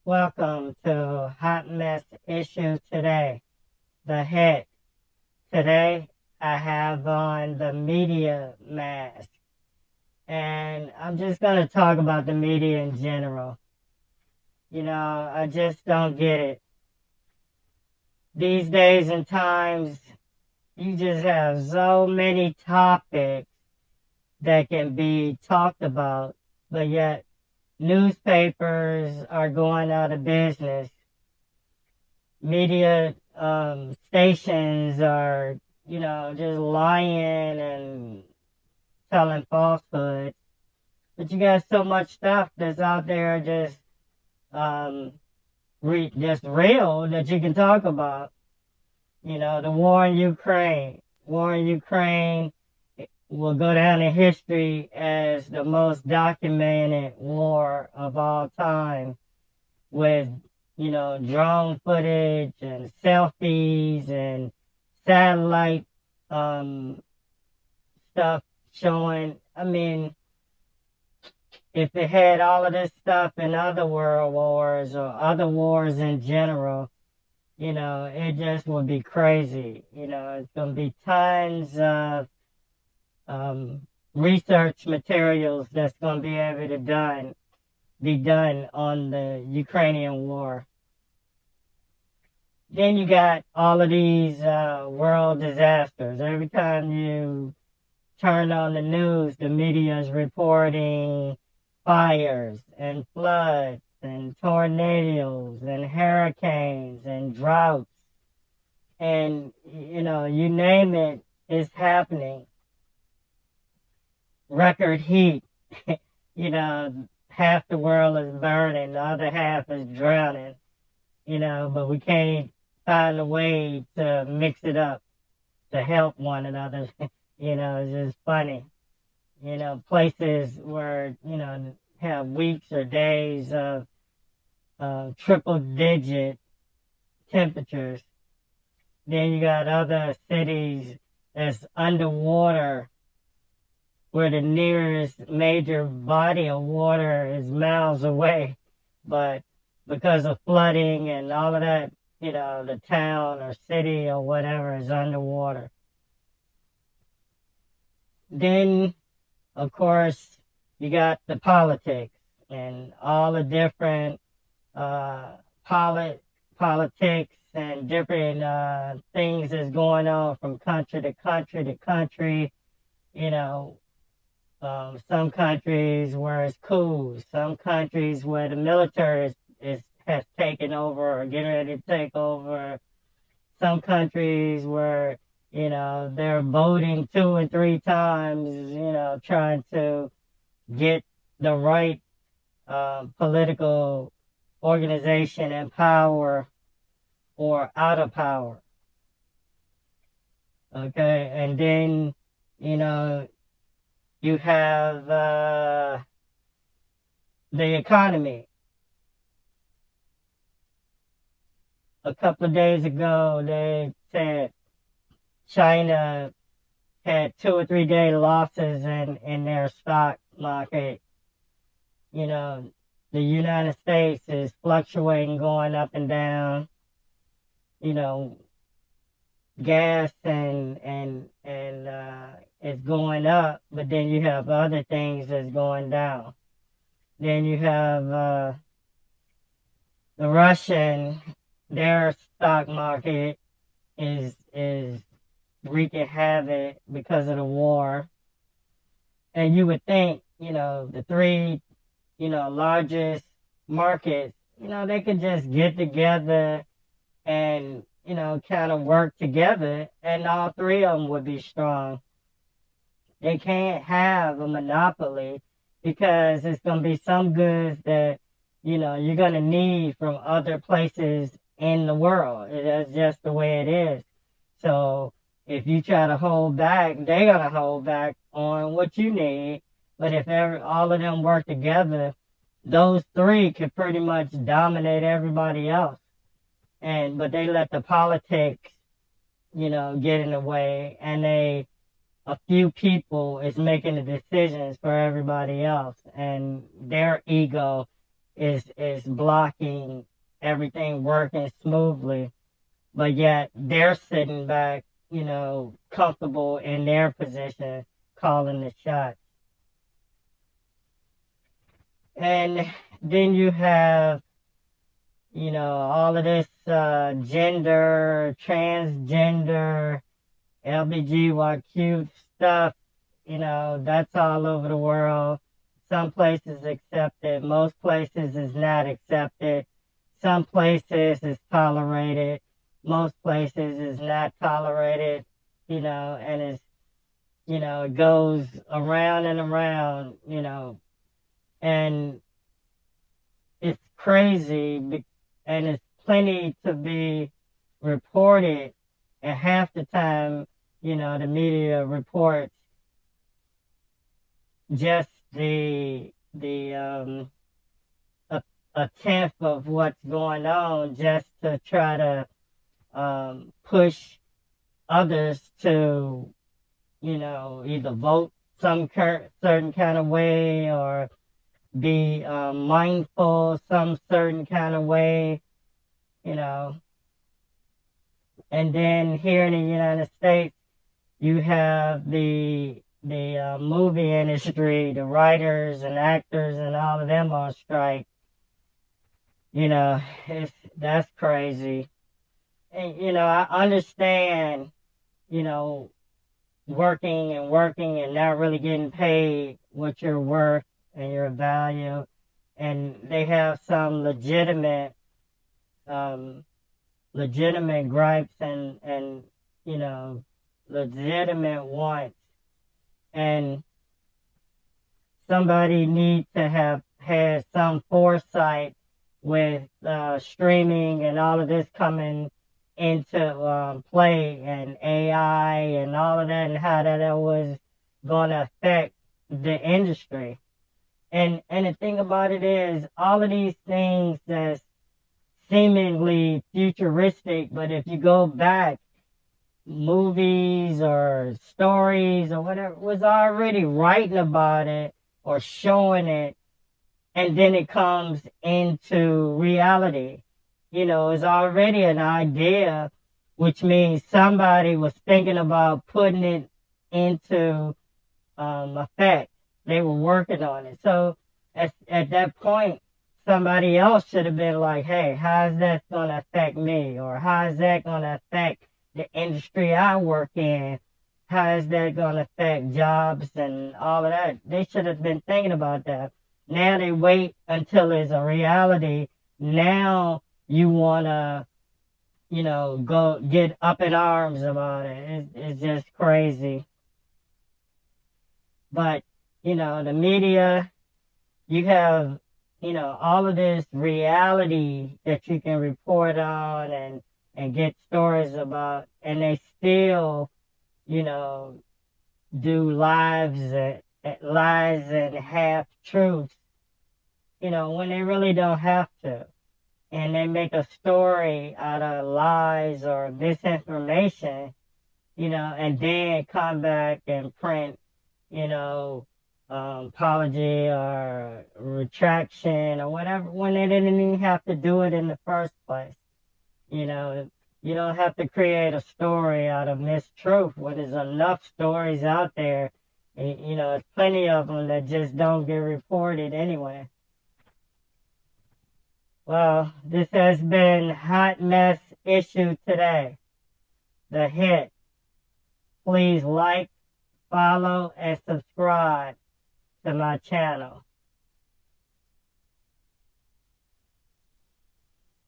Welcome to Hot Mess Issue Today, the hit. Today, I have on the media mask, and I'm just going to talk about the media in general. I just don't get it. These days and times, you just have so many topics that can be talked about, but yet newspapers are going out of business. Media stations are, just lying and telling falsehoods. But you got so much stuff that's out there um, just real that you can talk about. The war in Ukraine. War in Ukraine will go down in history as the most documented war of all time with, drone footage and selfies and satellite stuff showing. I mean, if it had all of this stuff in other world wars or other wars in general, it just would be crazy. It's going to be tons of research materials that's going to be able to be done on the Ukrainian war. Then you got all of these world disasters. Every time you turn on the news, the media is reporting fires and floods and tornadoes and hurricanes and droughts. And, you name it, it's happening. Record heat. Half the world is burning, the other half is drowning. But we can't find a way to mix it up to help one another. It's just funny. Places where, have weeks or days of triple digit temperatures. Then you got other cities that's underwater where the nearest major body of water is miles away. But because of flooding and all of that, the town or city or whatever is underwater. Then, of course, you got the politics and all the different politics and different things that's going on from country to country to country. Some countries where it's cool, some countries where the military has taken over or getting ready to take over, some countries where, they're voting 2 and 3 times, trying to get the right political organization in power or out of power. Okay, and then, you have the economy. A couple of days ago, they said China had 2 or 3 day losses in their stock market. The United States is fluctuating, going up and down. Gas and it's going up, but then you have other things that's going down. Then you have the Russian, their stock market is wreaking havoc because of the war. And you would think, the 3, largest markets, they could just get together and, kind of work together and all 3 of them would be strong. They can't have a monopoly because it's going to be some goods that, you're going to need from other places in the world. That's just the way it is. So if you try to hold back, they're going to hold back on what you need. But if all of them work together, those 3 could pretty much dominate everybody else. But they let the politics, get in the way, and a few people is making the decisions for everybody else, and their ego is blocking everything working smoothly, but yet they're sitting back, comfortable in their position, calling the shots. And then you have, all of this gender, transgender, LGBTQ stuff, that's all over the world. Some places accept it, most places is not accepted. Some places is tolerated, most places is not tolerated, and it goes around and around, and it's crazy, and it's plenty to be reported, and half the time, the media reports just a tenth of what's going on, just to try to push others to, either vote some certain kind of way, or be mindful some certain kind of way, you know. And then here in the United States, you have the movie industry, the writers and actors and all of them on strike. That's crazy. And, I understand, you know, working and not really getting paid what you're worth and your value. And they have some legitimate gripes and, legitimate wants. And somebody needs to have had some foresight with streaming and all of this coming into play, and AI and all of that, and how that was going to affect the industry. And the thing about it is, all of these things that's seemingly futuristic, but if you go back, movies or stories or whatever was already writing about it or showing it, and then it comes into reality. It's already an idea, which means somebody was thinking about putting it into effect. They were working on it. So at that point, somebody else should have been like, hey, how is that going to affect me? Or how is that going to affect the industry I work in? How is that going to affect jobs and all of that? They should have been thinking about that. Now they wait until it's a reality. Now you want to, go get up in arms about it. It's just crazy. But, the media, you have, all of this reality that you can report on and get stories about, and they still, do lies and half truths, when they really don't have to. And they make a story out of lies or misinformation, and then come back and print, apology or retraction or whatever, when they didn't even have to do it in the first place. You don't have to create a story out of mistruth when there's enough stories out there. There's plenty of them that just don't get reported anyway. Well, this has been Hot Mess Issue Today, The Hit. Please like, follow, and subscribe to my channel.